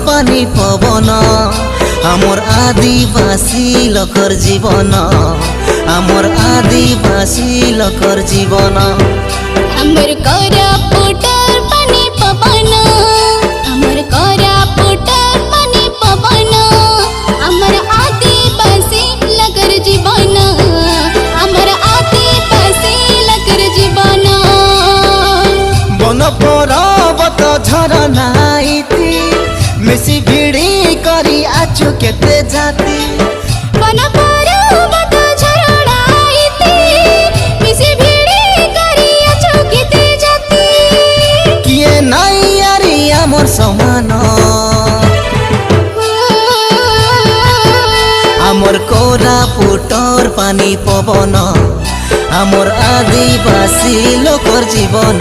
পানি পবন আমার আদিবাসী লোকর জীবন আমার আদিবাসী লোকর জীবন আমার কোরাপুটর পানি পবন আমার কোরাপুটর পানি পবন আমার আদিবাসী লোকর জীবন আমার আদিবাসী লোকর জীবন বন পর্বত ঝরনা ইতি মিশি ভিড়ি করি আছু কেতে জাতি বন পর্বত ঝরনা ইতি মিশি ভিড়ি করি আছো কেতে জাতি কিয়ে নাই আরি আমার সমান আমার কোরাপুটর পানি পবন আমার আদিবাসী লোকর জীবন